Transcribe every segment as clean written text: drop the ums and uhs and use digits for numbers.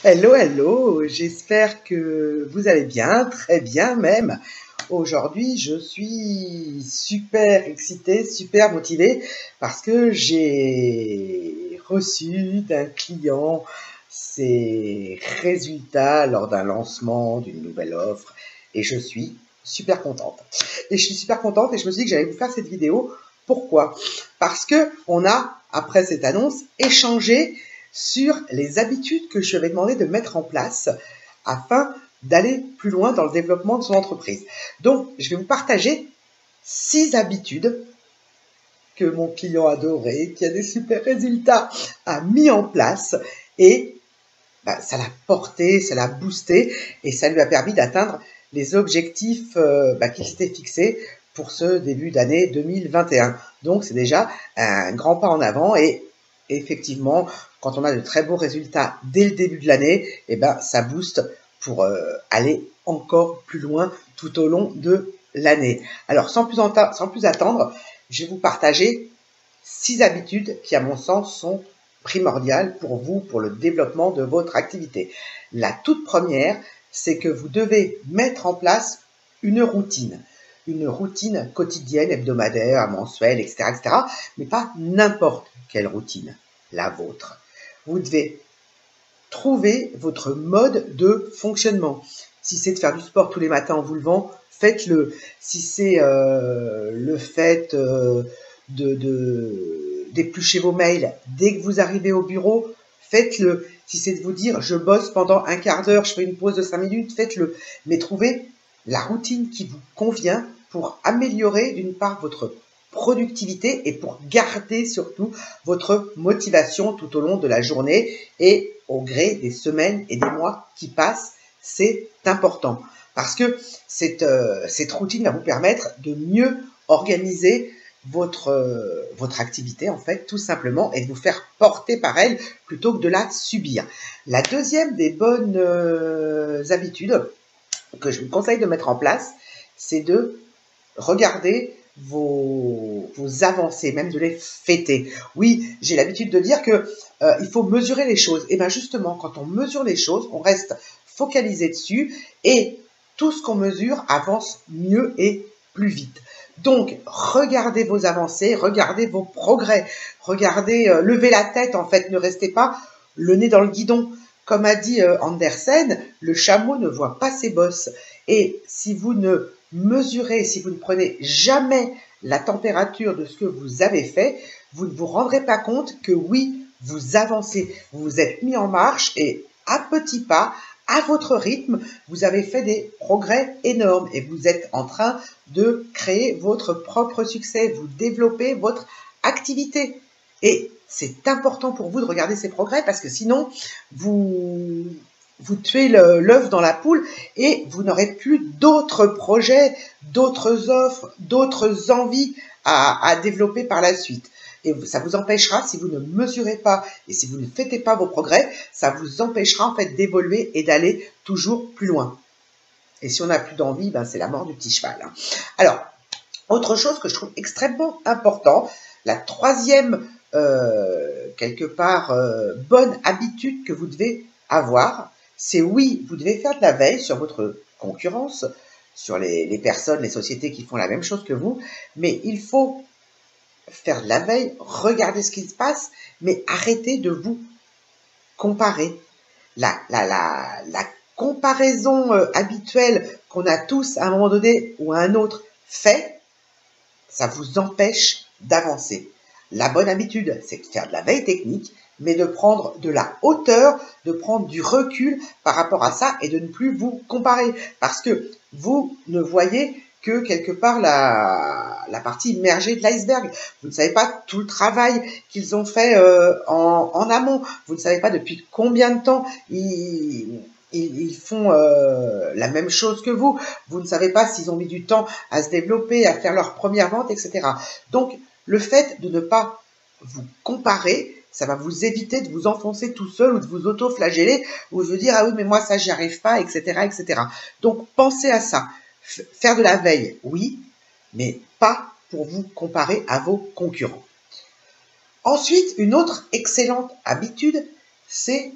Hello, hello, j'espère que vous allez bien, très bien même. Aujourd'hui, je suis super excitée, super motivée parce que j'ai reçu d'un client ses résultats lors d'un lancement d'une nouvelle offre et je suis super contente. Et je suis super contente et je me suis dit que j'allais vous faire cette vidéo. Pourquoi? Parce que on a, après cette annonce, échangé sur les habitudes que je lui avais demandé de mettre en place afin d'aller plus loin dans le développement de son entreprise. Donc, je vais vous partager 6 habitudes que mon client adoré, qui a des super résultats, a mis en place et ça l'a porté, ça l'a boosté et ça lui a permis d'atteindre les objectifs qu'il s'était fixés pour ce début d'année 2021. Donc, c'est déjà un grand pas en avant et effectivement, quand on a de très beaux résultats dès le début de l'année, ça booste pour aller encore plus loin tout au long de l'année. Alors, sans plus attendre, je vais vous partager 6 habitudes qui, à mon sens, sont primordiales pour vous, pour le développement de votre activité. La toute première, c'est que vous devez mettre en place une routine quotidienne, hebdomadaire, mensuelle, etc., mais pas n'importe quelle routine, la vôtre. Vous devez trouver votre mode de fonctionnement. Si c'est de faire du sport tous les matins en vous levant, faites-le. Si c'est le fait d'éplucher vos mails dès que vous arrivez au bureau, faites-le. Si c'est de vous dire je bosse pendant un quart d'heure, je fais une pause de 5 minutes, faites-le. Mais trouvez la routine qui vous convient pour améliorer d'une part votre productivité et pour garder surtout votre motivation tout au long de la journée et au gré des semaines et des mois qui passent. C'est important parce que cette routine va vous permettre de mieux organiser votre activité en fait tout simplement et de vous faire porter par elle plutôt que de la subir. La deuxième des bonnes habitudes que je vous conseille de mettre en place, c'est de regarder vos avancées, même de les fêter. Oui, j'ai l'habitude de dire que il faut mesurer les choses. Et bien justement, quand on mesure les choses, on reste focalisé dessus et tout ce qu'on mesure avance mieux et plus vite. Donc, regardez vos avancées, regardez vos progrès, regardez, levez la tête en fait, ne restez pas le nez dans le guidon. Comme a dit Andersen, le chameau ne voit pas ses bosses. Et si vous ne mesurez, si vous ne prenez jamais la température de ce que vous avez fait, vous ne vous rendrez pas compte que oui, vous avancez, vous vous êtes mis en marche et à petits pas, à votre rythme, vous avez fait des progrès énormes et vous êtes en train de créer votre propre succès, vous développez votre activité. Et c'est important pour vous de regarder ces progrès parce que sinon, vous tuez l'œuf dans la poule et vous n'aurez plus d'autres projets, d'autres offres, d'autres envies à développer par la suite. Et ça vous empêchera, si vous ne mesurez pas et si vous ne fêtez pas vos progrès, ça vous empêchera en fait d'évoluer et d'aller toujours plus loin. Et si on n'a plus d'envie, c'est la mort du petit cheval. Alors, autre chose que je trouve extrêmement important, la troisième, quelque part, bonne habitude que vous devez avoir, c'est oui, vous devez faire de la veille sur votre concurrence, sur les personnes, les sociétés qui font la même chose que vous, mais il faut faire de la veille, regarder ce qui se passe, mais arrêtez de vous comparer. La comparaison habituelle qu'on a tous à un moment donné ou à un autre fait, ça vous empêche d'avancer. La bonne habitude, c'est de faire de la veille technique, mais de prendre de la hauteur, de prendre du recul par rapport à ça et de ne plus vous comparer. Parce que vous ne voyez que quelque part la partie immergée de l'iceberg. Vous ne savez pas tout le travail qu'ils ont fait en amont. Vous ne savez pas depuis combien de temps ils font la même chose que vous. Vous ne savez pas s'ils ont mis du temps à se développer, à faire leur première vente, etc. Donc, le fait de ne pas vous comparer, ça va vous éviter de vous enfoncer tout seul ou de vous auto-flageller ou de vous dire « Ah oui, mais moi, ça, j'y arrive pas, etc. etc. » Donc, pensez à ça. Faire de la veille, oui, mais pas pour vous comparer à vos concurrents. Ensuite, une autre excellente habitude, c'est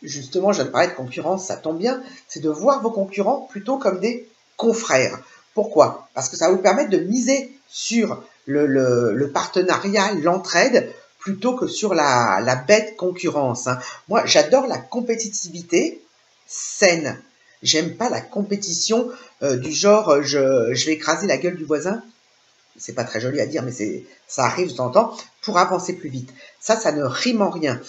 justement, je viens de parler de concurrence, ça tombe bien, c'est de voir vos concurrents plutôt comme des confrères. Pourquoi? Parce que ça va vous permettre de miser sur le partenariat, l'entraide, plutôt que sur la bête concurrence. Hein. Moi, j'adore la compétitivité saine. J'aime pas la compétition du genre je vais écraser la gueule du voisin. C'est pas très joli à dire, mais ça arrive de temps en temps, pour avancer plus vite. Ça ne rime en rien.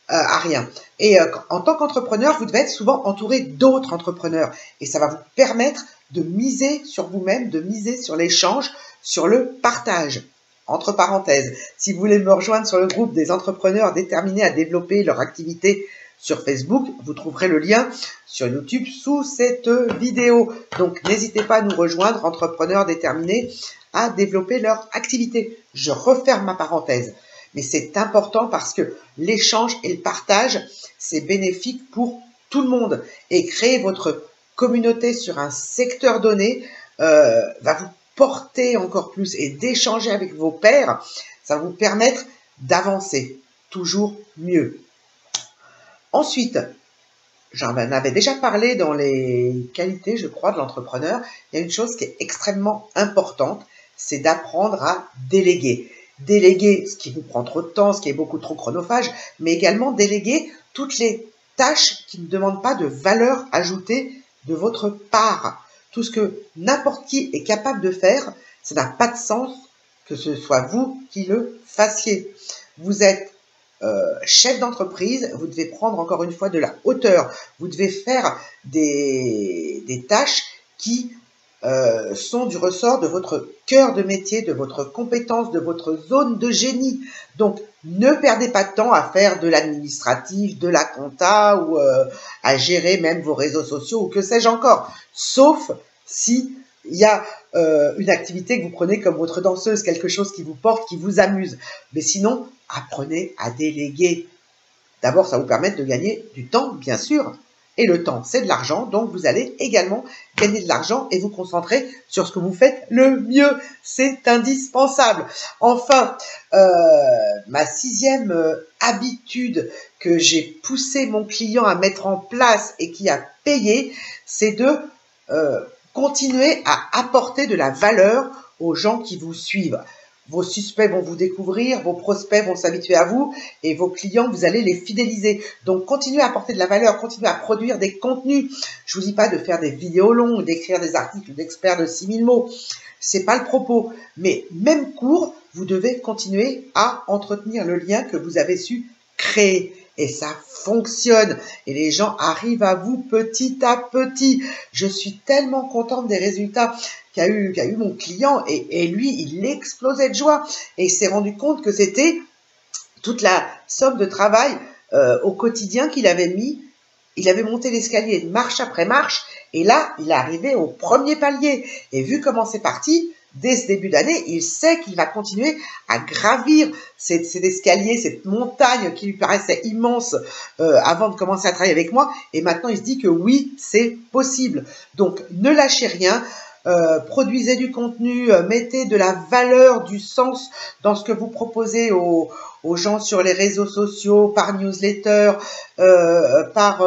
À rien. Et en tant qu'entrepreneur, vous devez être souvent entouré d'autres entrepreneurs. Et ça va vous permettre de miser sur vous-même, de miser sur l'échange, sur le partage. Entre parenthèses, si vous voulez me rejoindre sur le groupe des entrepreneurs déterminés à développer leur activité sur Facebook, vous trouverez le lien sur YouTube sous cette vidéo. Donc n'hésitez pas à nous rejoindre, entrepreneurs déterminés à développer leur activité. Je referme ma parenthèse. Mais c'est important parce que l'échange et le partage, c'est bénéfique pour tout le monde. Et créer votre communauté sur un secteur donné va vous porter encore plus et d'échanger avec vos pairs, ça va vous permettre d'avancer toujours mieux. Ensuite, j'en avais déjà parlé dans les qualités, je crois, de l'entrepreneur. Il y a une chose qui est extrêmement importante, c'est d'apprendre à déléguer. Déléguer ce qui vous prend trop de temps, ce qui est beaucoup trop chronophage, mais également déléguer toutes les tâches qui ne demandent pas de valeur ajoutée de votre part. Tout ce que n'importe qui est capable de faire, ça n'a pas de sens que ce soit vous qui le fassiez. Vous êtes chef d'entreprise, vous devez prendre encore une fois de la hauteur. Vous devez faire des tâches qui sont du ressort de votre cœur de métier, de votre compétence, de votre zone de génie. Donc, ne perdez pas de temps à faire de l'administratif, de la compta ou à gérer même vos réseaux sociaux ou que sais-je encore. Sauf si il y a une activité que vous prenez comme votre danseuse, quelque chose qui vous porte, qui vous amuse. Mais sinon, apprenez à déléguer. D'abord, ça va vous permettre de gagner du temps, bien sûr. Et le temps, c'est de l'argent, donc vous allez également gagner de l'argent et vous concentrer sur ce que vous faites le mieux. C'est indispensable. Enfin, ma 6e habitude que j'ai poussé mon client à mettre en place et qui a payé, c'est de continuer à apporter de la valeur aux gens qui vous suivent. Vos suspects vont vous découvrir, vos prospects vont s'habituer à vous et vos clients, vous allez les fidéliser. Donc, continuez à apporter de la valeur, continuez à produire des contenus. Je vous dis pas de faire des vidéos longues, d'écrire des articles d'experts de 6000 mots. C'est pas le propos. Mais même court, vous devez continuer à entretenir le lien que vous avez su créer. Et ça fonctionne. Et les gens arrivent à vous petit à petit. Je suis tellement contente des résultats qu'a eu mon client. Et lui, il explosait de joie. Et il s'est rendu compte que c'était toute la somme de travail au quotidien qu'il avait mis. Il avait monté l'escalier marche après marche. Et là, il est arrivé au premier palier. Et vu comment c'est parti, dès ce début d'année, il sait qu'il va continuer à gravir cet escalier, cette montagne qui lui paraissait immense avant de commencer à travailler avec moi. Et maintenant, il se dit que oui, c'est possible. Donc, ne lâchez rien. Produisez du contenu, mettez de la valeur, du sens dans ce que vous proposez aux gens sur les réseaux sociaux, par newsletter, quand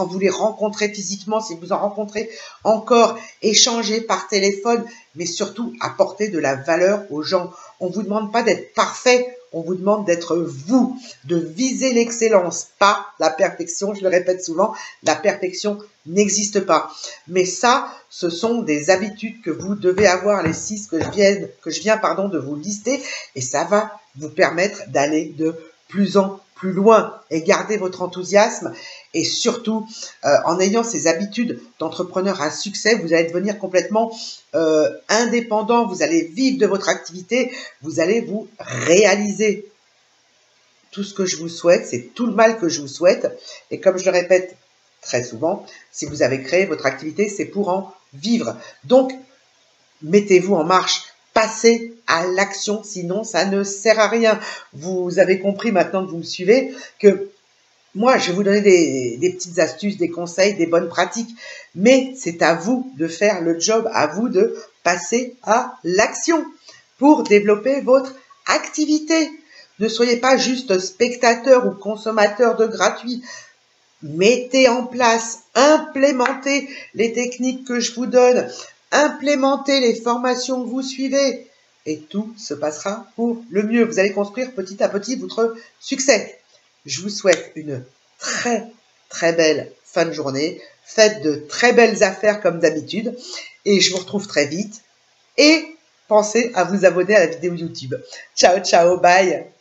vous les rencontrez physiquement, si vous en rencontrez encore, échangez par téléphone, mais surtout apportez de la valeur aux gens. On ne vous demande pas d'être parfait, on vous demande d'être vous, de viser l'excellence, pas la perfection. Je le répète souvent, la perfection n'existe pas. Mais ça, ce sont des habitudes que vous devez avoir, les 6 que je viens de vous lister, et ça va vous permettre d'aller de plus en plus loin et garder votre enthousiasme. Et surtout, en ayant ces habitudes d'entrepreneur à succès, vous allez devenir complètement indépendant, vous allez vivre de votre activité, vous allez vous réaliser. Tout ce que je vous souhaite, c'est tout le mal que je vous souhaite. Et comme je le répète très souvent, si vous avez créé votre activité, c'est pour en vivre. Donc, mettez-vous en marche. Passez à l'action, sinon ça ne sert à rien. Vous avez compris maintenant que vous me suivez que moi, je vais vous donner des petites astuces, des conseils, des bonnes pratiques, mais c'est à vous de faire le job, à vous de passer à l'action pour développer votre activité. Ne soyez pas juste spectateur ou consommateur de gratuit. mettez en place, implémentez les techniques que je vous donne, implémentez les formations que vous suivez et tout se passera pour le mieux. Vous allez construire petit à petit votre succès. Je vous souhaite une très très belle fin de journée. Faites de très belles affaires comme d'habitude et je vous retrouve très vite. Et pensez à vous abonner à la vidéo YouTube. Ciao, ciao, bye!